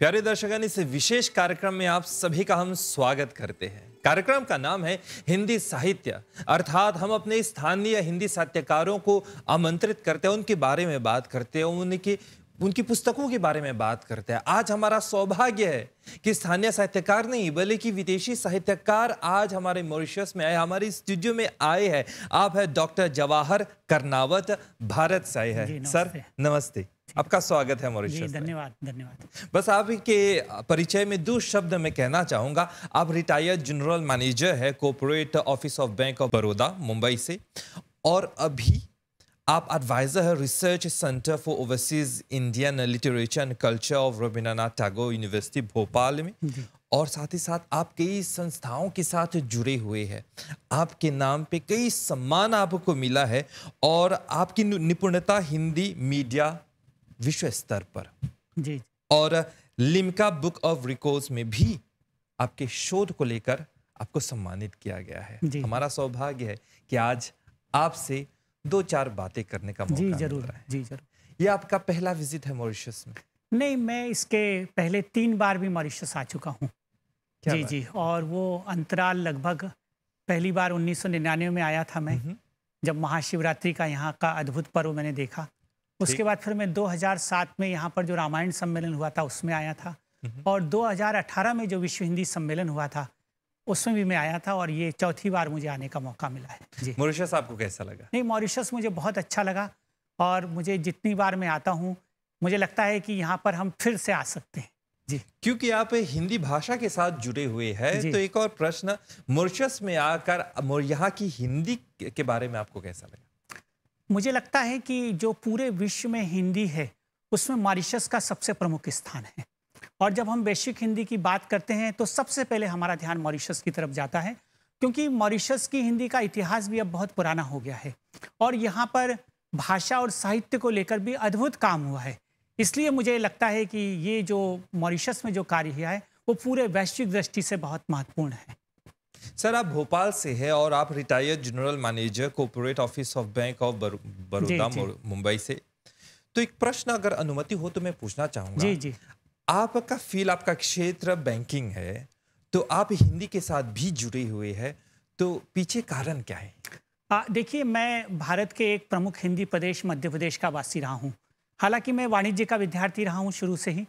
प्यारे दर्शकों, इस विशेष कार्यक्रम में आप सभी का हम स्वागत करते हैं। कार्यक्रम का नाम है हिंदी साहित्य, अर्थात हम अपने स्थानीय हिंदी साहित्यकारों को आमंत्रित करते हैं, उनके बारे में बात करते हैं, उनकी पुस्तकों के बारे में बात करते हैं। आज हमारा सौभाग्य है कि स्थानीय साहित्यकार नहीं बल्कि विदेशी साहित्यकार आज हमारे मॉरिशस में आए, हमारे स्टूडियो में आए हैं। आप है डॉक्टर जवाहर कर्नावत, भारत से आए हैं। सर नमस्ते, आपका स्वागत है मॉरिशस। धन्यवाद धन्यवाद। बस आपके परिचय में दो शब्द मैं कहना चाहूंगा। आप रिटायर्ड जनरल मैनेजर है corporate office of bank of Baroda Mumbai से, और अभी आप एडवाइजर है research centre for overseas Indian literature and culture of Rabindranath Tagore university Bhopal में, और साथ ही साथ आप कई संस्थाओं के साथ जुड़े हुए हैं। आपके नाम पे कई सम्मान आपको मिला है, और आपकी निपुणता हिंदी मीडिया विश्व स्तर पर जी, और लिम्का बुक ऑफ रिकॉर्ड्स में भी आपके शोध को लेकर आपको सम्मानित किया गया है। हमारा सौभाग्य है कि आज आपसे दो चार बातें करने का मौका मिल रहा है। जी जरूर। ये आपका पहला विजिट है मॉरिशस में? नहीं, मैं इसके पहले 3 बार भी मॉरिशस आ चुका हूँ। जी, और वो अंतराल लगभग पहली बार 1999 में आया था मैं, जब महाशिवरात्रि का यहाँ का अद्भुत पर्व मैंने देखा। उसके बाद फिर मैं 2007 में यहाँ पर जो रामायण सम्मेलन हुआ था उसमें आया था, और 2018 में जो विश्व हिंदी सम्मेलन हुआ था उसमें भी मैं आया था, और ये चौथी बार मुझे आने का मौका मिला है। जी, मॉरिशस आपको कैसा लगा? नहीं, मॉरिशस मुझे बहुत अच्छा लगा, और मुझे जितनी बार मैं आता हूँ मुझे लगता है कि यहाँ पर हम फिर से आ सकते हैं। जी, क्योंकि आप हिंदी भाषा के साथ जुड़े हुए हैं, तो एक और प्रश्न, मॉरिशस में आकर यहाँ की हिंदी के बारे में आपको कैसा लगा? मुझे लगता है कि जो पूरे विश्व में हिंदी है उसमें मॉरिशस का सबसे प्रमुख स्थान है, और जब हम वैश्विक हिंदी की बात करते हैं तो सबसे पहले हमारा ध्यान मॉरिशस की तरफ जाता है, क्योंकि मॉरिशस की हिंदी का इतिहास भी अब बहुत पुराना हो गया है, और यहाँ पर भाषा और साहित्य को लेकर भी अद्भुत काम हुआ है। इसलिए मुझे लगता है कि ये जो मॉरिशस में जो कार्य हुआ है वो पूरे वैश्विक दृष्टि से बहुत महत्वपूर्ण है। सर, आप भोपाल से हैं और आप retired general manager corporate office of bank of Baroda Mumbai से। तो एक प्रश्न अगर अनुमति हो तो मैं पूछना चाहूंगा। जी। आपका फील्ड, आपका क्षेत्र बैंकिंग है, तो आप हिंदी के साथ भी जुड़े हुए हैं, तो पीछे कारण क्या है? देखिए, मैं भारत के एक प्रमुख हिंदी प्रदेश मध्य प्रदेश का वासी रहा हूँ। हालांकि मैं वाणिज्य का विद्यार्थी रहा हूँ शुरू से ही,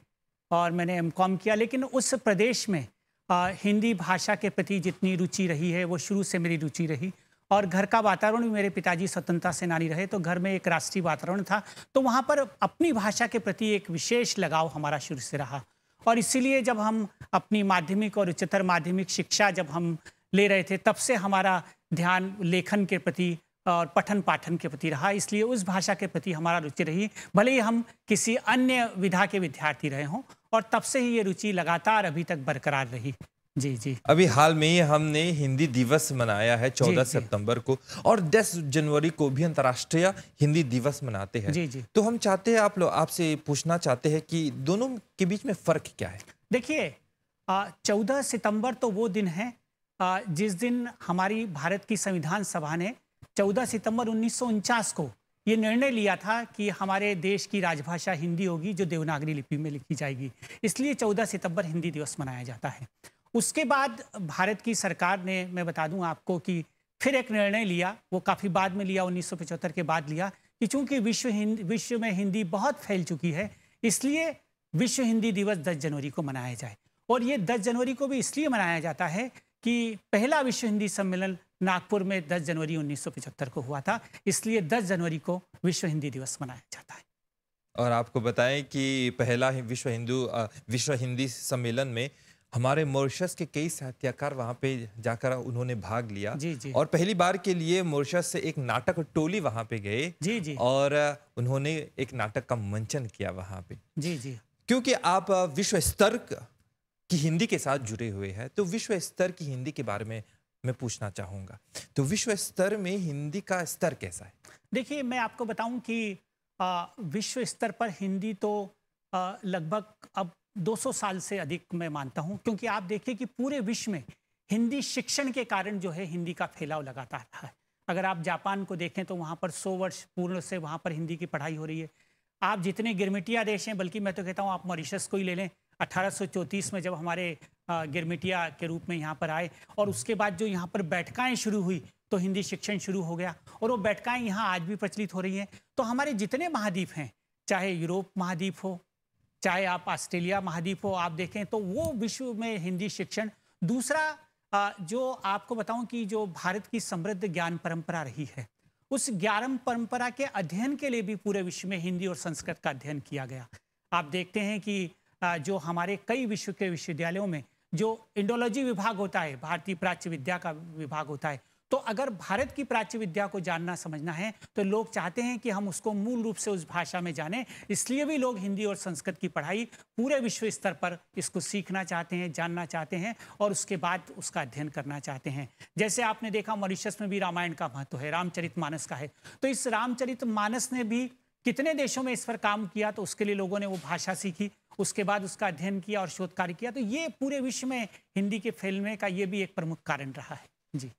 और मैंने एमकॉम किया, लेकिन उस प्रदेश में हिंदी भाषा के प्रति जितनी रुचि रही है वो शुरू से मेरी रुचि रही, और घर का वातावरण भी, मेरे पिताजी स्वतंत्रता सेनानी रहे, तो घर में एक राष्ट्रीय वातावरण था, तो वहाँ पर अपनी भाषा के प्रति एक विशेष लगाव हमारा शुरू से रहा। और इसीलिए जब हम अपनी माध्यमिक और उच्चतर माध्यमिक शिक्षा जब हम ले रहे थे, तब से हमारा ध्यान लेखन के प्रति और पठन पाठन के प्रति रहा। इसलिए उस भाषा के प्रति हमारा रुचि रही, भले ही हम किसी अन्य विधा के विद्यार्थी रहे हों, और तब से ही ये रुचि लगातार अभी तक बरकरार रही। जी। अभी हाल में ही हमने हिंदी दिवस मनाया है 14 सितंबर को, और 10 जनवरी को भी अंतर्राष्ट्रीय हिंदी दिवस मनाते हैं। जी। तो हम चाहते हैं, आपसे पूछना चाहते हैं कि दोनों के बीच में फर्क क्या है? देखिए, 14 सितंबर तो वो दिन है जिस दिन हमारी भारत की संविधान सभा ने 14 सितंबर 1949 को ये निर्णय लिया था कि हमारे देश की राजभाषा हिंदी होगी, जो देवनागरी लिपि में लिखी जाएगी। इसलिए 14 सितंबर हिंदी दिवस मनाया जाता है। उसके बाद भारत की सरकार ने, मैं बता दूं आपको, कि फिर एक निर्णय लिया, वो काफ़ी बाद में लिया, 1975 के बाद लिया, कि चूंकि विश्व में हिंदी बहुत फैल चुकी है, इसलिए विश्व हिंदी दिवस 10 जनवरी को मनाया जाए। और ये 10 जनवरी को भी इसलिए मनाया जाता है कि पहला विश्व हिंदी सम्मेलन नागपुर में 10 जनवरी 1975 को हुआ था, इसलिए 10 जनवरी को विश्व हिंदी दिवस मनाया जाता है। और आपको बताएं कि पहला विश्व हिंदी सम्मेलन में हमारे मॉरिशस के कई साहित्यकार वहां पे जाकर उन्होंने भाग लिया। जी। और पहली बार के लिए मॉरिशस से एक नाटक टोली वहां पे गए। जी। और उन्होंने एक नाटक का मंचन किया वहां पे। जी। क्योंकि आप विश्व स्तर की हिंदी के साथ जुड़े हुए हैं, तो विश्व स्तर की हिंदी के बारे में मैं पूछना चाहूंगा। तो विश्व स्तर में हिंदी का स्तर कैसा है? देखिए, मैं आपको बताऊं कि विश्व स्तर पर हिंदी तो लगभग अब 200 साल से अधिक मैं मानता हूं, क्योंकि आप देखिए कि पूरे विश्व में हिंदी शिक्षण के कारण जो है हिंदी का फैलाव लगातार रहा है। अगर आप जापान को देखें तो वहाँ पर 100 वर्ष पूर्ण से वहाँ पर हिंदी की पढ़ाई हो रही है। आप जितने गिरमिटिया देश हैं, बल्कि मैं तो कहता हूँ आप मॉरिशस को ही ले लें, 1834 में जब हमारे गिरमिटिया के रूप में यहाँ पर आए, और उसके बाद जो यहाँ पर बैठकाएं शुरू हुई तो हिंदी शिक्षण शुरू हो गया, और वो बैठकाएं यहाँ आज भी प्रचलित हो रही हैं। तो हमारे जितने महाद्वीप हैं, चाहे यूरोप महाद्वीप हो, चाहे आप ऑस्ट्रेलिया महाद्वीप हो, आप देखें तो वो विश्व में हिंदी शिक्षण। दूसरा जो आपको बताऊं कि जो भारत की समृद्ध ज्ञान परंपरा रही है, उस ज्ञान परंपरा के अध्ययन के लिए भी पूरे विश्व में हिंदी और संस्कृत का अध्ययन किया गया। आप देखते हैं कि जो हमारे कई विश्व के विश्वविद्यालयों में जो इंडोलॉजी विभाग होता है, भारतीय प्राच्य विद्या का विभाग होता है, तो अगर भारत की प्राच्य विद्या को जानना समझना है तो लोग चाहते हैं कि हम उसको मूल रूप से उस भाषा में जानें। इसलिए भी लोग हिंदी और संस्कृत की पढ़ाई पूरे विश्व स्तर पर इसको सीखना चाहते हैं, जानना चाहते हैं, और उसके बाद उसका अध्ययन करना चाहते हैं। जैसे आपने देखा मॉरिशस में भी रामायण का महत्व है, रामचरितमानस का है। तो इस रामचरितमानस ने भी कितने देशों में इस पर काम किया, तो उसके लिए लोगों ने वो भाषा सीखी, उसके बाद उसका अध्ययन किया और शोध कार्य किया। तो ये पूरे विश्व में हिंदी के फैलने का ये भी एक प्रमुख कारण रहा है। जी,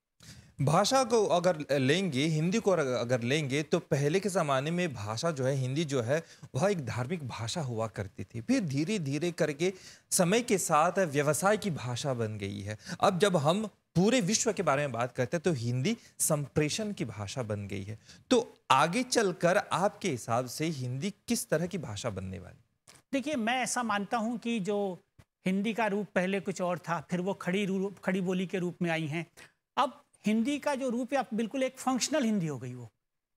भाषा को अगर लेंगे, हिंदी को अगर लेंगे, तो पहले के ज़माने में भाषा जो है, हिंदी जो है, वह एक धार्मिक भाषा हुआ करती थी। फिर धीरे धीरे करके समय के साथ व्यवसाय की भाषा बन गई है। अब जब हम पूरे विश्व के बारे में बात करते हैं तो हिंदी संप्रेषण की भाषा बन गई है। तो आगे चलकर आपके हिसाब से हिंदी किस तरह की भाषा बनने वाली? देखिए, मैं ऐसा मानता हूँ कि जो हिंदी का रूप पहले कुछ और था, फिर वो खड़ी बोली के रूप में आई हैं। अब हिंदी का जो रूप है, अब बिल्कुल एक फंक्शनल हिंदी हो गई, वो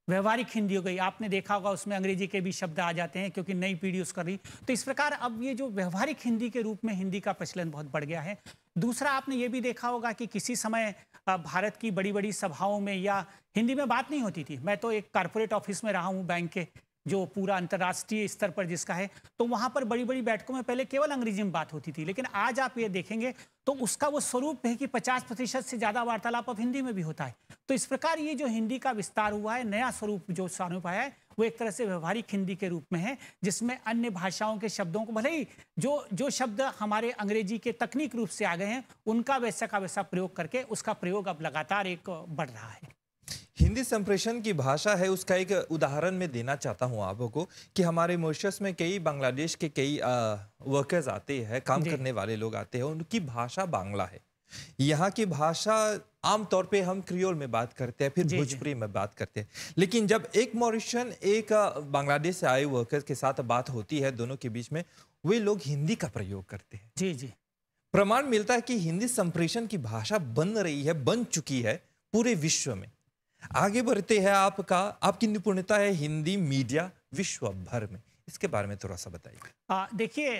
व्यवहारिक हिंदी हो गई। आपने देखा होगा उसमें अंग्रेजी के भी शब्द आ जाते हैं क्योंकि नई पीढ़ी उसका रही। तो इस प्रकार अब ये जो व्यवहारिक हिंदी के रूप में हिंदी का प्रचलन बहुत बढ़ गया है। दूसरा, आपने ये भी देखा होगा कि किसी समय भारत की बड़ी बड़ी सभाओं में या हिंदी में बात नहीं होती थी। मैं तो एक कारपोरेट ऑफिस में रहा हूँ, बैंक के, जो पूरा अंतर्राष्ट्रीय स्तर पर जिसका है, तो वहां पर बड़ी बड़ी बैठकों में पहले केवल अंग्रेजी में बात होती थी। लेकिन आज आप ये देखेंगे तो उसका वो स्वरूप है कि 50% से ज्यादा वार्तालाप अब हिंदी में भी होता है। तो इस प्रकार ये जो हिंदी का विस्तार हुआ है, नया स्वरूप जो सामने पाया है, वो एक तरह से व्यवहारिक हिंदी के रूप में है, जिसमें अन्य भाषाओं के शब्दों को, भले ही जो शब्द हमारे अंग्रेजी के तकनीक रूप से आ गए हैं, उनका वैसा का वैसा प्रयोग करके उसका प्रयोग अब लगातार एक बढ़ रहा है। हिंदी संप्रेषण की भाषा है, उसका एक उदाहरण मैं देना चाहता हूं आपको कि हमारे मॉरिशस में कई बांग्लादेश के कई वर्कर्स आते हैं, काम करने वाले लोग आते हैं, उनकी भाषा बांग्ला है। यहाँ की भाषा आमतौर पे हम क्रियोल में बात करते हैं, फिर भोजपुरी में बात करते हैं। लेकिन जब एक मॉरिशन एक बांग्लादेश से आए वर्कर्स के साथ बात होती है, दोनों के बीच में, वे लोग हिंदी का प्रयोग करते हैं। जी जी, प्रमाण मिलता है कि हिंदी संप्रेषण की भाषा बन रही है, बन चुकी है पूरे विश्व में। आगे बढ़ते हैं, आपकी निपुणता है हिंदी मीडिया विश्व भर में, इसके बारे में थोड़ा सा बताइए। देखिए,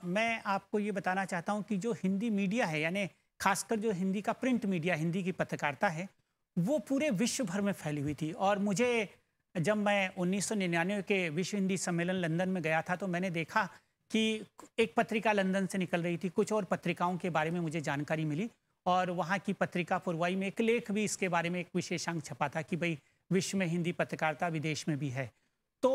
मैं आपको ये बताना चाहता हूँ कि जो हिंदी मीडिया है, यानी खासकर जो हिंदी का प्रिंट मीडिया, हिंदी की पत्रकारिता है, वो पूरे विश्व भर में फैली हुई थी। और मुझे जब मैं 1999 के विश्व हिंदी सम्मेलन लंदन में गया था, तो मैंने देखा कि एक पत्रिका लंदन से निकल रही थी, कुछ और पत्रिकाओं के बारे में मुझे जानकारी मिली, और वहाँ की पत्रिका पुरवाई में एक लेख भी इसके बारे में, एक विशेषांक छपा था कि भाई विश्व में हिंदी पत्रकारिता विदेश में भी है। तो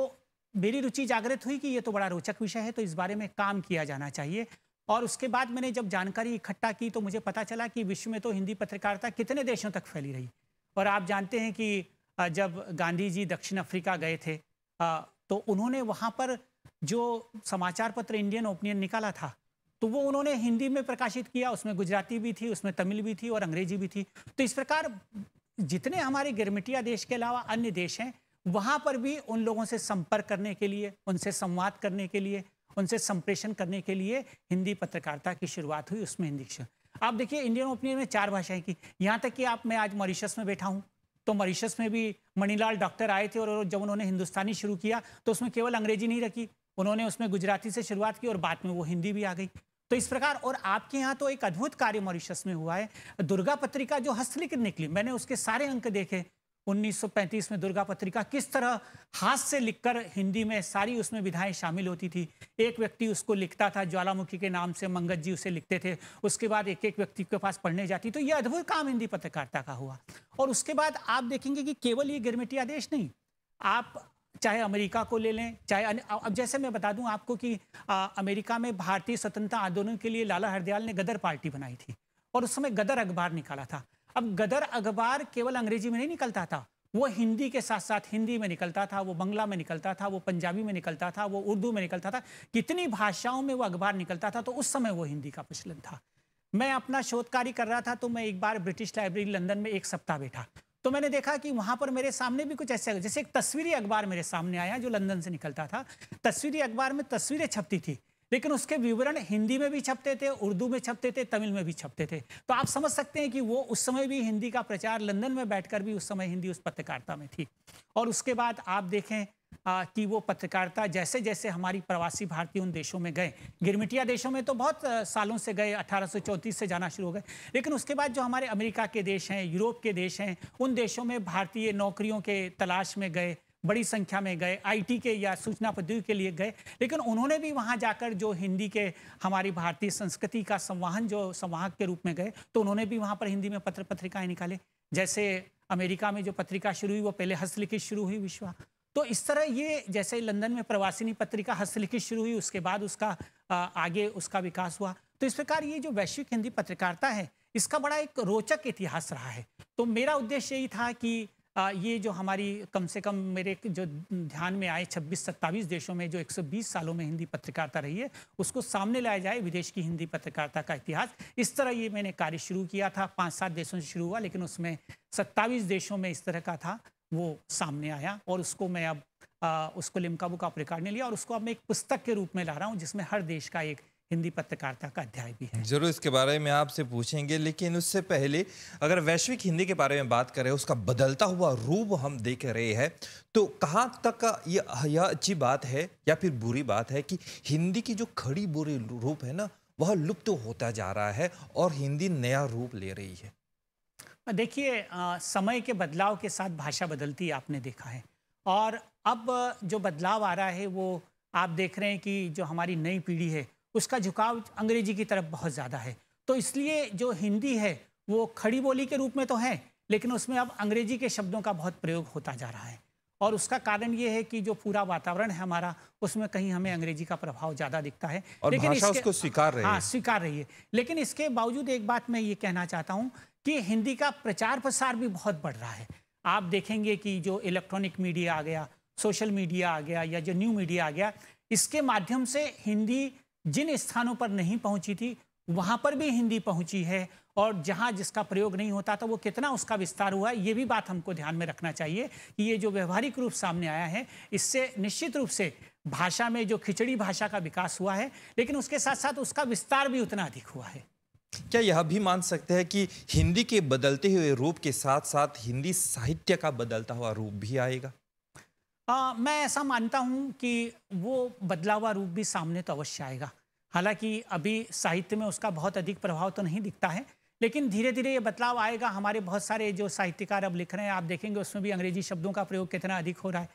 मेरी रुचि जागृत हुई कि ये तो बड़ा रोचक विषय है, तो इस बारे में काम किया जाना चाहिए। और उसके बाद मैंने जब जानकारी इकट्ठा की तो मुझे पता चला कि विश्व में तो हिंदी पत्रकारिता कितने देशों तक फैली रही। और आप जानते हैं कि जब गांधी जी दक्षिण अफ्रीका गए थे, तो उन्होंने वहाँ पर जो समाचार पत्र इंडियन ओपिनियन निकाला था, तो वो उन्होंने हिंदी में प्रकाशित किया। उसमें गुजराती भी थी, उसमें तमिल भी थी और अंग्रेजी भी थी। तो इस प्रकार जितने हमारे गिरमिटिया देश के अलावा अन्य देश हैं, वहाँ पर भी उन लोगों से संपर्क करने के लिए, उनसे संवाद करने के लिए, उनसे संप्रेषण करने के लिए हिंदी पत्रकारिता की शुरुआत हुई। उसमें हिंदी, आप देखिए इंडियन ओपिनियन में 4 भाषाएं की, यहाँ तक कि मैं आज मॉरिशस में बैठा हूँ, तो मॉरिशस में भी मणिलाल डॉक्टर आए थे, और जब उन्होंने हिंदुस्तानी शुरू किया तो उसमें केवल अंग्रेजी नहीं रखी, उन्होंने उसमें गुजराती से शुरुआत की और बाद में वो हिंदी भी आ गई। तो इस प्रकार, और आपके यहाँ तो एक अद्भुत कार्य मॉरिशस में हुआ है। दुर्गा पत्रिका जो हस्तलिखित निकली, मैंने उसके सारे अंक देखे। 1935 में दुर्गा पत्रिका किस तरह हाथ से लिखकर हिंदी में सारी उसमें विधाएं शामिल होती थी। एक व्यक्ति उसको लिखता था, ज्वालामुखी के नाम से मंगत जी उसे लिखते थे, उसके बाद एक एक व्यक्ति के पास पढ़ने जाती। तो ये अद्भुत काम हिंदी पत्रकारिता का हुआ। और उसके बाद आप देखेंगे कि केवल ये गिरमिटिया देश नहीं, आप चाहे अमेरिका को ले लें, चाहे अब जैसे मैं बता दूं आपको कि अमेरिका में भारतीय स्वतंत्रता आंदोलन के लिए लाला हरदयाल ने गदर पार्टी बनाई थी, और उस समय गदर अखबार निकाला था। अब गदर अखबार केवल अंग्रेजी में नहीं निकलता था, वो हिंदी के साथ साथ हिंदी में निकलता था, वो बंगला में निकलता था, वो पंजाबी में निकलता था, वो उर्दू में निकलता था। कितनी भाषाओं में वो अखबार निकलता था, तो उस समय वो हिंदी का प्रचलन था। मैं अपना शोध कार्य कर रहा था, तो मैं एक बार ब्रिटिश लाइब्रेरी लंदन में एक सप्ताह बैठा, तो मैंने देखा कि वहां पर मेरे सामने भी कुछ ऐसे, जैसे एक तस्वीरी अखबार मेरे सामने आया जो लंदन से निकलता था। तस्वीरी अखबार में तस्वीरें छपती थी, लेकिन उसके विवरण हिंदी में भी छपते थे, उर्दू में छपते थे, तमिल में भी छपते थे। तो आप समझ सकते हैं कि वो उस समय भी हिंदी का प्रचार, लंदन में बैठकर भी उस समय हिंदी उस पत्रकारिता में थी। और उसके बाद आप देखें कि वो पत्रकारिता जैसे जैसे हमारी प्रवासी भारतीय उन देशों में गए, गिरमिटिया देशों में तो बहुत सालों से गए, 1834 से जाना शुरू हो गए, लेकिन उसके बाद जो हमारे अमेरिका के देश हैं, यूरोप के देश हैं, उन देशों में भारतीय नौकरियों के तलाश में गए, बड़ी संख्या में गए, आईटी के या सूचना प्रौद्योगिकी के लिए गए। लेकिन उन्होंने भी वहां जाकर जो हिंदी के, हमारी भारतीय संस्कृति का संवाहन, जो संवाहक के रूप में गए, तो उन्होंने भी वहां पर हिंदी में पत्र पत्रिकाएं निकाले। जैसे अमेरिका में जो पत्रिका शुरू हुई वो पहले हस्तलिखित शुरू हुई, विश्वा। तो इस तरह ये, जैसे लंदन में प्रवासिनी पत्रिका हस्तलिखित शुरू हुई, उसके बाद उसका आगे उसका विकास हुआ। तो इस प्रकार ये जो वैश्विक हिंदी पत्रकारिता है, इसका बड़ा एक रोचक इतिहास रहा है। तो मेरा उद्देश्य यही था कि ये जो हमारी, कम से कम मेरे जो ध्यान में आए 26-27 देशों में जो 120 सालों में हिंदी पत्रकारिता रही है, उसको सामने लाया जाए, विदेश की हिंदी पत्रकारिता का इतिहास। इस तरह ये मैंने कार्य शुरू किया था, 5-7 देशों से शुरू हुआ, लेकिन उसमें 27 देशों में इस तरह का था, वो सामने आया। और उसको मैं अब उसको लिम्का बुक ऑफ रिकॉर्ड ने लिया और उसको अब मैं एक पुस्तक के रूप में ला रहा हूँ, जिसमें हर देश का एक हिंदी पत्रकारिता का अध्याय भी है। जरूर इसके बारे में आपसे पूछेंगे, लेकिन उससे पहले अगर वैश्विक हिंदी के बारे में बात करें, उसका बदलता हुआ रूप हम देख रहे हैं, तो कहाँ तक यह अच्छी बात है या फिर बुरी बात है कि हिंदी की जो खड़ी बुरी रूप है ना, वह लुप्त होता जा रहा है और हिंदी नया रूप ले रही है? देखिए, समय के बदलाव के साथ भाषा बदलती आपने देखा है, और अब जो बदलाव आ रहा है वो आप देख रहे हैं कि जो हमारी नई पीढ़ी है, उसका झुकाव अंग्रेजी की तरफ बहुत ज़्यादा है। तो इसलिए जो हिंदी है वो खड़ी बोली के रूप में तो है, लेकिन उसमें अब अंग्रेजी के शब्दों का बहुत प्रयोग होता जा रहा है। और उसका कारण ये है कि जो पूरा वातावरण है हमारा, उसमें कहीं हमें अंग्रेजी का प्रभाव ज़्यादा दिखता है, और लेकिन भाषा उसको स्वीकार रही है। हाँ, स्वीकार रही है। लेकिन इसके बावजूद एक बात मैं ये कहना चाहता हूँ कि हिंदी का प्रचार प्रसार भी बहुत बढ़ रहा है। आप देखेंगे कि जो इलेक्ट्रॉनिक मीडिया आ गया, सोशल मीडिया आ गया, या जो न्यू मीडिया आ गया, इसके माध्यम से हिंदी जिन स्थानों पर नहीं पहुंची थी, वहां पर भी हिंदी पहुंची है। और जहां जिसका प्रयोग नहीं होता था, वो कितना उसका विस्तार हुआ है, ये भी बात हमको ध्यान में रखना चाहिए कि ये जो व्यवहारिक रूप सामने आया है, इससे निश्चित रूप से भाषा में जो खिचड़ी भाषा का विकास हुआ है, लेकिन उसके साथ साथ उसका विस्तार भी उतना अधिक हुआ है। क्या यह भी मान सकते हैं कि हिंदी के बदलते हुए रूप के साथ साथ हिंदी साहित्य का बदलता हुआ रूप भी आएगा? मैं ऐसा मानता हूं कि वो बदला हुआ रूप भी सामने तो अवश्य आएगा। हालांकि अभी साहित्य में उसका बहुत अधिक प्रभाव तो नहीं दिखता है, लेकिन धीरे धीरे ये बदलाव आएगा। हमारे बहुत सारे जो साहित्यकार अब लिख रहे हैं, आप देखेंगे उसमें भी अंग्रेजी शब्दों का प्रयोग कितना अधिक हो रहा है।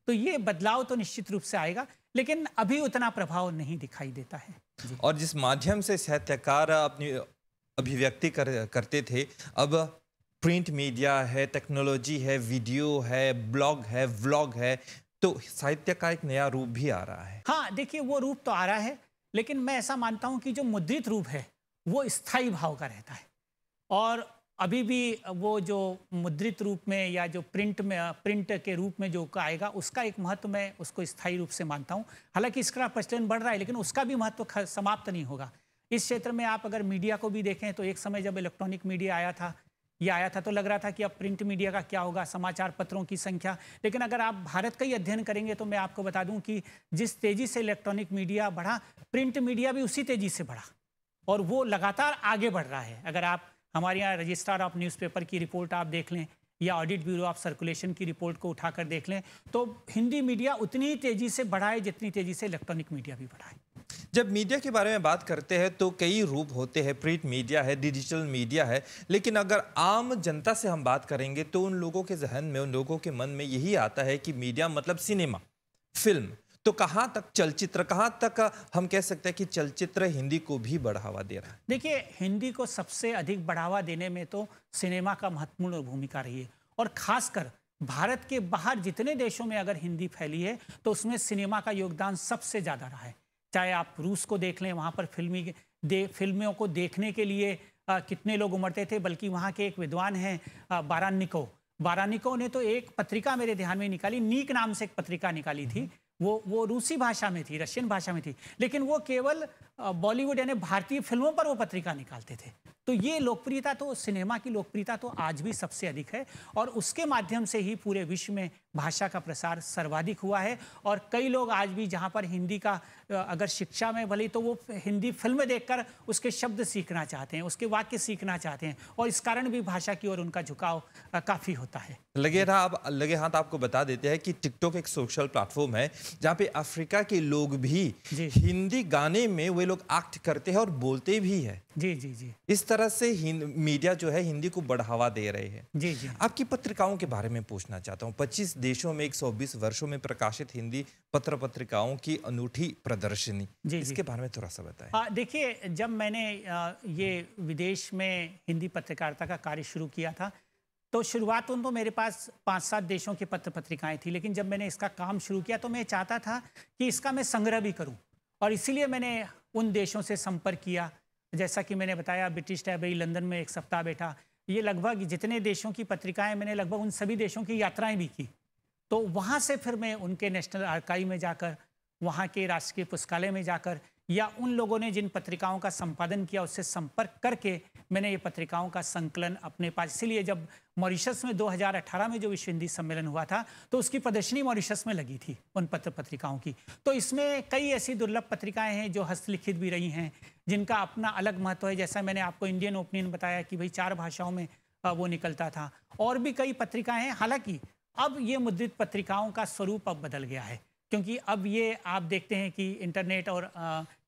तो ये बदलाव तो निश्चित रूप से आएगा, लेकिन अभी उतना प्रभाव नहीं दिखाई देता है। और जिस माध्यम से साहित्यकार अपनी अभिव्यक्ति करते थे, अब प्रिंट मीडिया है, टेक्नोलॉजी है, वीडियो है, ब्लॉग है, व्लॉग है, तो साहित्य का एक नया रूप भी आ रहा है। हाँ, देखिए वो रूप तो आ रहा है, लेकिन मैं ऐसा मानता हूं कि जो मुद्रित रूप है वो स्थायी भाव का रहता है। और अभी भी वो जो मुद्रित रूप में या जो प्रिंट के रूप में जो आएगा, उसका एक महत्व मैं उसको स्थायी रूप से मानता हूं। हालांकि इसका प्रचलन बढ़ रहा है, लेकिन उसका भी महत्व समाप्त नहीं होगा। इस क्षेत्र में आप अगर मीडिया को भी देखें, तो एक समय जब इलेक्ट्रॉनिक मीडिया आया था तो लग रहा था कि अब प्रिंट मीडिया का क्या होगा, समाचार पत्रों की संख्या। लेकिन अगर आप भारत का ही अध्ययन करेंगे तो मैं आपको बता दूं कि जिस तेजी से इलेक्ट्रॉनिक मीडिया बढ़ा, प्रिंट मीडिया भी उसी तेजी से बढ़ा, और वो लगातार आगे बढ़ रहा है। अगर आप हमारे यहाँ रजिस्ट्रार ऑफ न्यूज़पेपर की रिपोर्ट आप देख लें, या ऑडिट ब्यूरो ऑफ सर्कुलेशन की रिपोर्ट को उठाकर देख लें, तो हिंदी मीडिया उतनी ही तेजी से बढ़ा है जितनी तेजी से इलेक्ट्रॉनिक मीडिया भी बढ़ा है। जब मीडिया के बारे में बात करते हैं तो कई रूप होते हैं, प्रिंट मीडिया है, डिजिटल मीडिया है, लेकिन अगर आम जनता से हम बात करेंगे तो उन लोगों के जहन में, उन लोगों के मन में यही आता है कि मीडिया मतलब सिनेमा, फिल्म। तो कहाँ तक चलचित्र, कहाँ तक हम कह सकते हैं कि चलचित्र हिंदी को भी बढ़ावा दे रहा है? देखिए, हिंदी को सबसे अधिक बढ़ावा देने में तो सिनेमा का महत्वपूर्ण भूमिका रही है, और खासकर भारत के बाहर जितने देशों में अगर हिंदी फैली है, तो उसमें सिनेमा का योगदान सबसे ज़्यादा रहा है। चाहे आप रूस को देख लें, वहाँ पर फिल्मों को देखने के लिए कितने लोग उमड़ते थे। बल्कि वहाँ के एक विद्वान हैं बारान्निकोव, वाराणिकों ने तो एक पत्रिका मेरे ध्यान में निकाली, नीक नाम से एक पत्रिका निकाली थी। वो रूसी भाषा में थी, रशियन भाषा में थी, लेकिन वो केवल बॉलीवुड यानी भारतीय फिल्मों पर वो पत्रिका निकालते थे। तो ये लोकप्रियता, तो सिनेमा की लोकप्रियता तो आज भी सबसे अधिक है और उसके माध्यम से ही पूरे विश्व में भाषा का प्रसार सर्वाधिक हुआ है। और कई लोग आज भी जहाँ पर हिंदी का अगर शिक्षा में भले तो वो हिंदी फिल्म देखकर उसके शब्द सीखना चाहते हैं, उसके वाक्य सीखना चाहते हैं और इस कारण भी भाषा की ओर उनका झुकाव काफ़ी होता है। लगे हाथ आपको बता देते हैं कि टिकटॉक एक सोशल प्लेटफॉर्म है जहाँ पे अफ्रीका के लोग भी हिंदी गाने में वे लोग एक्ट करते हैं और बोलते भी है। जी जी जी। इस तरह से मीडिया जो है हिंदी को बढ़ावा दे रहे हैं। जी जी। आपकी पत्रिकाओं के बारे में पूछना चाहता हूँ। 25 देशों में 120 वर्षों में प्रकाशित हिंदी पत्र पत्रिकाओं की अनूठी प्रदर्शनी, इसके बारे में थोड़ा सा बताएं। देखिए, जब मैंने ये विदेश में हिंदी पत्रकारिता का कार्य शुरू किया था तो शुरुआत तो मेरे पास 5-7 देशों की पत्र पत्रिकाएं थी, लेकिन जब मैंने इसका काम शुरू किया तो मैं चाहता था कि इसका मैं संग्रह भी करूं और इसीलिए मैंने उन देशों से संपर्क किया। जैसा कि मैंने बताया, ब्रिटिश लाइब्रेरी लंदन में एक सप्ताह बैठा, ये लगभग जितने देशों की पत्रिकाएं मैंने लगभग उन सभी देशों की यात्राएं भी की। तो वहाँ से फिर मैं उनके नेशनल आर्काइव में जाकर, वहाँ के राष्ट्रीय पुस्तकालय में जाकर या उन लोगों ने जिन पत्रिकाओं का संपादन किया उससे संपर्क करके मैंने ये पत्रिकाओं का संकलन अपने पास। इसीलिए जब मॉरिशस में 2018 में जो विश्व हिंदी सम्मेलन हुआ था तो उसकी प्रदर्शनी मॉरिशस में लगी थी उन पत्र पत्रिकाओं की। तो इसमें कई ऐसी दुर्लभ पत्रिकाएं हैं जो हस्तलिखित भी रही हैं, जिनका अपना अलग महत्व है। जैसा मैंने आपको इंडियन ओपिनियन बताया कि भाई 4 भाषाओं में वो निकलता था, और भी कई पत्रिकाएं हैं। हालांकि अब ये मुद्रित पत्रिकाओं का स्वरूप अब बदल गया है, क्योंकि अब ये आप देखते हैं कि इंटरनेट और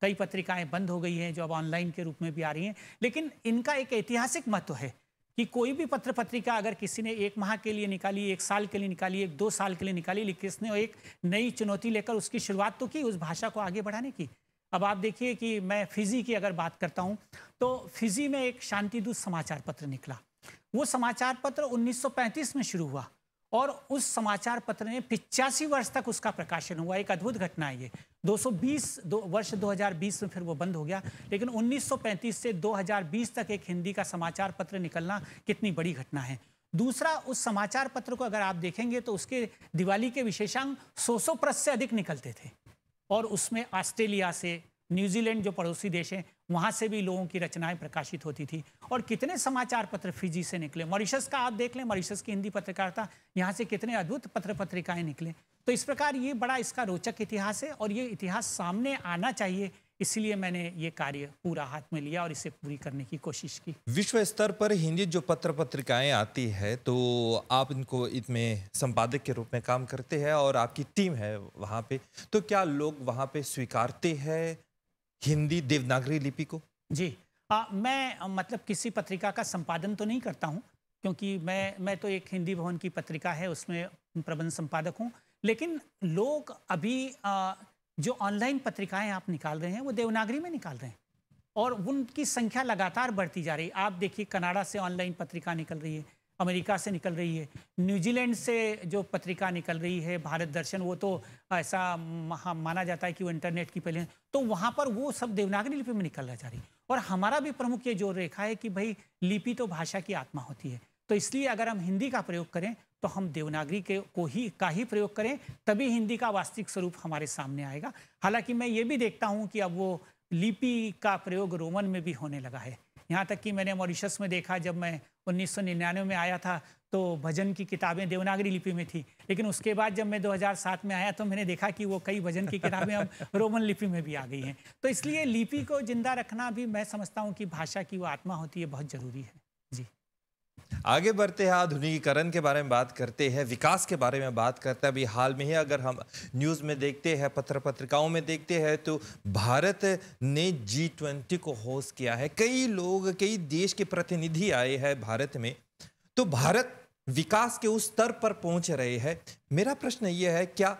कई पत्रिकाएं बंद हो गई हैं जो अब ऑनलाइन के रूप में भी आ रही हैं। लेकिन इनका एक ऐतिहासिक महत्व है कि कोई भी पत्र पत्रिका अगर किसी ने 1 माह के लिए निकाली, 1 साल के लिए निकाली, 2 साल के लिए निकाली, लेकिन इसने एक नई चुनौती लेकर उसकी शुरुआत तो की उस भाषा को आगे बढ़ाने की। अब आप देखिए कि मैं फिजी की अगर बात करता हूँ तो फिजी में एक शांतिदूत समाचार पत्र निकला। वो समाचार पत्र 1935 में शुरू हुआ और उस समाचार पत्र ने 85 वर्ष तक उसका प्रकाशन हुआ। एक अद्भुत घटना है ये। 2020 में फिर वो बंद हो गया, लेकिन 1935 से 2020 तक एक हिंदी का समाचार पत्र निकलना कितनी बड़ी घटना है। दूसरा, उस समाचार पत्र को अगर आप देखेंगे तो उसके दिवाली के विशेषांक 100 पृष्ठ से अधिक निकलते थे और उसमें ऑस्ट्रेलिया से, न्यूजीलैंड जो पड़ोसी देश हैं वहाँ से भी लोगों की रचनाएं प्रकाशित होती थी। और कितने समाचार पत्र फिजी से निकले। मॉरिशस का आप देख लें, मॉरिशस की हिंदी पत्रकारिता, यहाँ से कितने अद्भुत पत्र पत्रिकाएं निकले। तो इस प्रकार ये बड़ा इसका रोचक इतिहास है और ये इतिहास सामने आना चाहिए। इसलिए मैंने ये कार्य पूरा हाथ में लिया और इसे पूरी करने की कोशिश की। विश्व स्तर पर हिंदी जो पत्र पत्रिकाएं आती है तो आप इनको इसमें संपादक के रूप में काम करते हैं और आपकी टीम है वहाँ पे, तो क्या लोग वहाँ पे स्वीकारते हैं हिंदी देवनागरी लिपि को? जी, मैं मतलब किसी पत्रिका का संपादन तो नहीं करता हूँ, क्योंकि मैं तो एक हिंदी भवन की पत्रिका है उसमें प्रबंध संपादक हूँ। लेकिन लोग अभी जो ऑनलाइन पत्रिकाएं आप निकाल रहे हैं वो देवनागरी में निकाल रहे हैं और उनकी संख्या लगातार बढ़ती जा रही है। आप देखिए, कनाडा से ऑनलाइन पत्रिका निकल रही है, अमेरिका से निकल रही है, न्यूजीलैंड से जो पत्रिका निकल रही है भारत दर्शन, वो तो ऐसा माना जाता है कि वो इंटरनेट की पहले, तो वहाँ पर वो सब देवनागरी लिपि में निकल जा रही है। और हमारा भी प्रमुख ये जोर रेखा है कि भाई लिपि तो भाषा की आत्मा होती है, तो इसलिए अगर हम हिंदी का प्रयोग करें तो हम देवनागरी का ही प्रयोग करें, तभी हिंदी का वास्तविक स्वरूप हमारे सामने आएगा। हालांकि मैं ये भी देखता हूँ कि अब वो लिपि का प्रयोग रोमन में भी होने लगा है। यहाँ तक कि मैंने मॉरिशस में देखा, जब मैं 1999 में आया था तो भजन की किताबें देवनागरी लिपि में थी, लेकिन उसके बाद जब मैं 2007 में आया तो मैंने देखा कि वो कई भजन की किताबें अब रोमन लिपि में भी आ गई हैं। तो इसलिए लिपि को जिंदा रखना भी मैं समझता हूँ कि भाषा की वो आत्मा होती है, बहुत जरूरी है। जी, आगे बढ़ते हैं, आधुनिकीकरण के बारे में बात करते हैं, विकास के बारे में बात करते हैं। अभी हाल में ही अगर हम न्यूज़ में देखते हैं, पत्र पत्रिकाओं में देखते हैं तो भारत ने G20 को होस्ट किया है। कई लोग, कई देश के प्रतिनिधि आए हैं भारत में, तो भारत विकास के उस स्तर पर पहुंच रहे हैं। मेरा प्रश्न यह है, क्या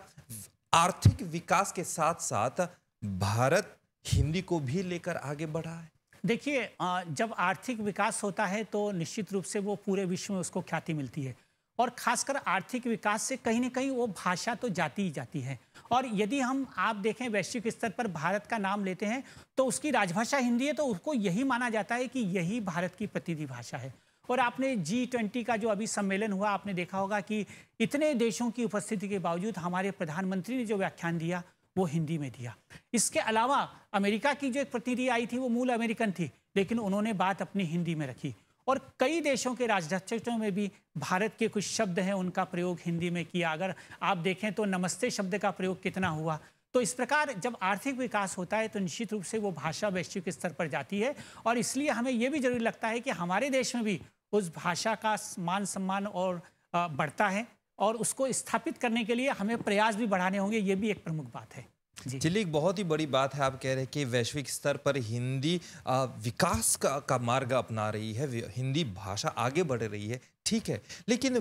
आर्थिक विकास के साथ साथ भारत हिंदी को भी लेकर आगे बढ़ा है? देखिए, जब आर्थिक विकास होता है तो निश्चित रूप से वो पूरे विश्व में उसको ख्याति मिलती है और खासकर आर्थिक विकास से कहीं ना कहीं वो भाषा तो जाती ही जाती है। और यदि हम आप देखें वैश्विक स्तर पर भारत का नाम लेते हैं तो उसकी राजभाषा हिंदी है, तो उसको यही माना जाता है कि यही भारत की प्रतिनिधि भाषा है। और आपने G20 का जो अभी सम्मेलन हुआ, आपने देखा होगा कि इतने देशों की उपस्थिति के बावजूद हमारे प्रधानमंत्री ने जो व्याख्यान दिया वो हिंदी में दिया। इसके अलावा अमेरिका की जो एक प्रतिनिधि आई थी वो मूल अमेरिकन थी, लेकिन उन्होंने बात अपनी हिंदी में रखी। और कई देशों के राजदूतों में भी भारत के कुछ शब्द हैं, उनका प्रयोग हिंदी में किया। अगर आप देखें तो नमस्ते शब्द का प्रयोग कितना हुआ। तो इस प्रकार जब आर्थिक विकास होता है तो निश्चित रूप से वो भाषा वैश्विक स्तर पर जाती है, और इसलिए हमें ये भी जरूरी लगता है कि हमारे देश में भी उस भाषा का मान सम्मान और बढ़ता है, और उसको स्थापित करने के लिए हमें प्रयास भी बढ़ाने होंगे। ये भी एक प्रमुख बात है। चलिए, एक बहुत ही बड़ी बात है, आप कह रहे हैं कि वैश्विक स्तर पर हिंदी विकास का मार्ग अपना रही है, हिंदी भाषा आगे बढ़ रही है, ठीक है, लेकिन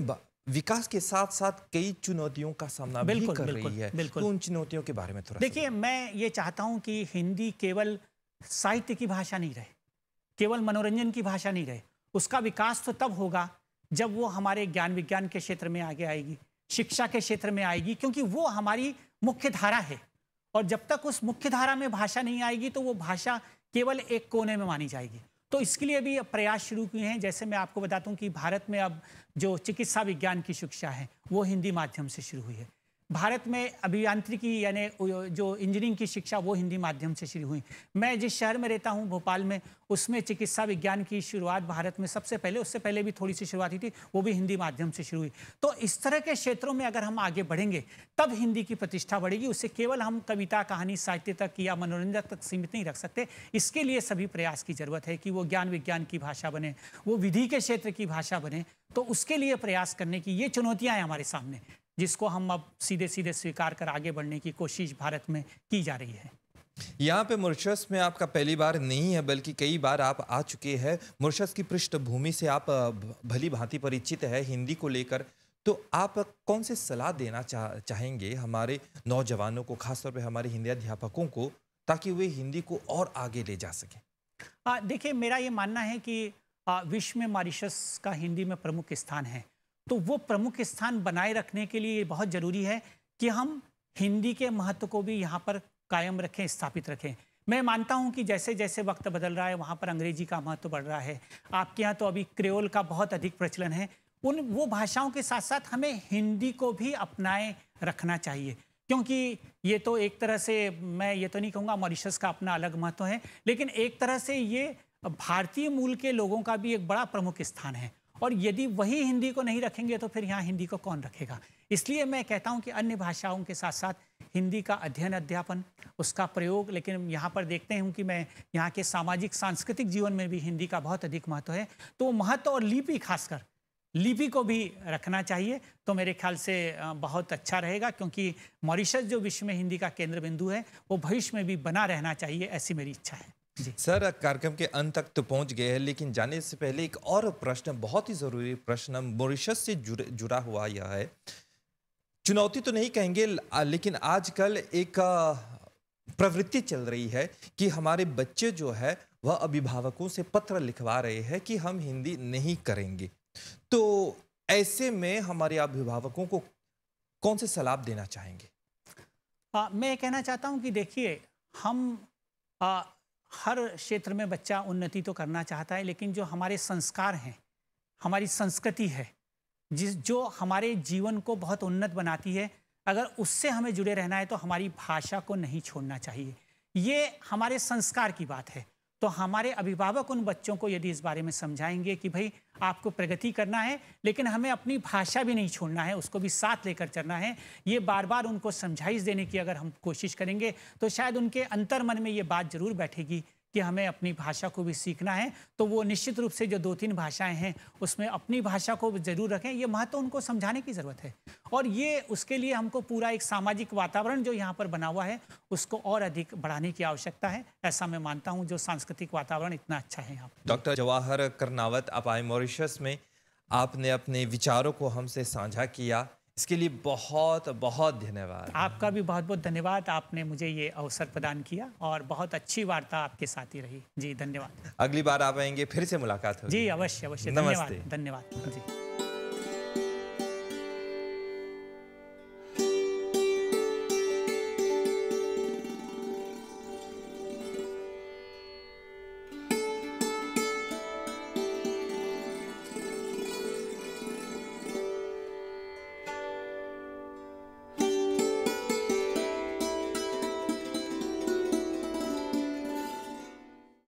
विकास के साथ साथ कई चुनौतियों का सामना भी कर रही है। तो उन चुनौतियों के बारे में थोड़ा देखिए, मैं ये चाहता हूं कि हिंदी केवल साहित्य की भाषा नहीं रहे, केवल मनोरंजन की भाषा नहीं रहे। उसका विकास तो तब होगा जब वो हमारे ज्ञान विज्ञान के क्षेत्र में आगे आएगी, शिक्षा के क्षेत्र में आएगी, क्योंकि वो हमारी मुख्य धारा है। और जब तक उस मुख्य धारा में भाषा नहीं आएगी तो वो भाषा केवल एक कोने में मानी जाएगी। तो इसके लिए भी प्रयास शुरू किए हैं। जैसे मैं आपको बताता हूं कि भारत में अब जो चिकित्सा विज्ञान की शिक्षा है वो हिंदी माध्यम से शुरू हुई है। भारत में अभियांत्रिकी यानी जो इंजीनियरिंग की शिक्षा वो हिंदी माध्यम से शुरू हुई। मैं जिस शहर में रहता हूं, भोपाल में, उसमें चिकित्सा विज्ञान की शुरुआत भारत में सबसे पहले, उससे पहले भी थोड़ी सी शुरुआत हुई थी, वो भी हिंदी माध्यम से शुरू हुई। तो इस तरह के क्षेत्रों में अगर हम आगे बढ़ेंगे तब हिंदी की प्रतिष्ठा बढ़ेगी। उससे केवल हम कविता, कहानी, साहित्य तक या मनोरंजन तक सीमित नहीं रख सकते। इसके लिए सभी प्रयास की जरूरत है कि वो ज्ञान विज्ञान की भाषा बने, वो विधि के क्षेत्र की भाषा बने। तो उसके लिए प्रयास करने की ये चुनौतियां हैं हमारे सामने, जिसको हम अब सीधे सीधे स्वीकार कर आगे बढ़ने की कोशिश भारत में की जा रही है। यहाँ पे मॉरिशस में आपका पहली बार नहीं है, बल्कि कई बार आप आ चुके हैं। मॉरिशस की पृष्ठभूमि से आप भली भांति परिचित है हिंदी को लेकर। तो आप कौन से सलाह देना चाहेंगे हमारे नौजवानों को, खासतौर पे हमारे हिंदी अध्यापकों को, ताकि वे हिंदी को और आगे ले जा सकें? देखिए, मेरा ये मानना है कि विश्व में मॉरिशस का हिंदी में प्रमुख स्थान है। तो वो प्रमुख स्थान बनाए रखने के लिए बहुत ज़रूरी है कि हम हिंदी के महत्व को भी यहाँ पर कायम रखें, स्थापित रखें। मैं मानता हूँ कि जैसे जैसे वक्त बदल रहा है वहाँ पर अंग्रेजी का महत्व बढ़ रहा है। आपके यहाँ तो अभी क्रेओल का बहुत अधिक प्रचलन है। वो भाषाओं के साथ साथ हमें हिंदी को भी अपनाए रखना चाहिए, क्योंकि ये तो एक तरह से, मैं ये तो नहीं कहूँगा मॉरिशस का अपना अलग महत्व है, लेकिन एक तरह से ये भारतीय मूल के लोगों का भी एक बड़ा प्रमुख स्थान है। और यदि वही हिंदी को नहीं रखेंगे तो फिर यहाँ हिंदी को कौन रखेगा? इसलिए मैं कहता हूँ कि अन्य भाषाओं के साथ साथ हिंदी का अध्ययन, अध्यापन, उसका प्रयोग, लेकिन यहाँ पर देखते हूँ कि मैं यहाँ के सामाजिक सांस्कृतिक जीवन में भी हिंदी का बहुत अधिक महत्व है। तो महत्व और लिपि, खासकर लिपि को भी रखना चाहिए। तो मेरे ख्याल से बहुत अच्छा रहेगा, क्योंकि मॉरिशस जो विश्व में हिंदी का केंद्र बिंदु है वो भविष्य में भी बना रहना चाहिए, ऐसी मेरी इच्छा है। सर, कार्यक्रम के अंत तक तो पहुंच गए हैं, लेकिन जाने से पहले एक और प्रश्न, बहुत ही जरूरी प्रश्न, मॉरिशस से जुड़ा हुआ यह है। चुनौती तो नहीं कहेंगे, लेकिन आजकल एक प्रवृत्ति चल रही है कि हमारे बच्चे जो है वह अभिभावकों से पत्र लिखवा रहे हैं कि हम हिंदी नहीं करेंगे। तो ऐसे में हमारे अभिभावकों को कौन से सलाह देना चाहेंगे? मैं कहना चाहता हूं कि देखिए, हम हर क्षेत्र में बच्चा उन्नति तो करना चाहता है, लेकिन जो हमारे संस्कार हैं, हमारी संस्कृति है, जो हमारे जीवन को बहुत उन्नत बनाती है, अगर उससे हमें जुड़े रहना है तो हमारी भाषा को नहीं छोड़ना चाहिए। ये हमारे संस्कार की बात है। तो हमारे अभिभावक उन बच्चों को यदि इस बारे में समझाएंगे कि भाई आपको प्रगति करना है, लेकिन हमें अपनी भाषा भी नहीं छोड़ना है, उसको भी साथ लेकर चलना है, ये बार बार उनको समझाइश देने की अगर हम कोशिश करेंगे तो शायद उनके अंतर मन में ये बात जरूर बैठेगी कि हमें अपनी भाषा को भी सीखना है। तो वो निश्चित रूप से जो 2-3 भाषाएं हैं उसमें अपनी भाषा को जरूर रखें। ये महत्व उनको समझाने की ज़रूरत है, और ये उसके लिए हमको पूरा एक सामाजिक वातावरण जो यहाँ पर बना हुआ है उसको और अधिक बढ़ाने की आवश्यकता है। ऐसा मैं मानता हूँ, जो सांस्कृतिक वातावरण इतना अच्छा है यहाँ पर। डॉक्टर जवाहर कर्नावत, आप आए मॉरिशस में, आपने अपने विचारों को हमसे साझा किया, इसके लिए बहुत बहुत धन्यवाद। आपका भी बहुत बहुत धन्यवाद, आपने मुझे ये अवसर प्रदान किया, और बहुत अच्छी वार्ता आपके साथ ही रही। जी धन्यवाद। अगली बार आप आएंगे, फिर से मुलाकात होगी। जी अवश्य अवश्य। नमस्ते। धन्यवाद। जी।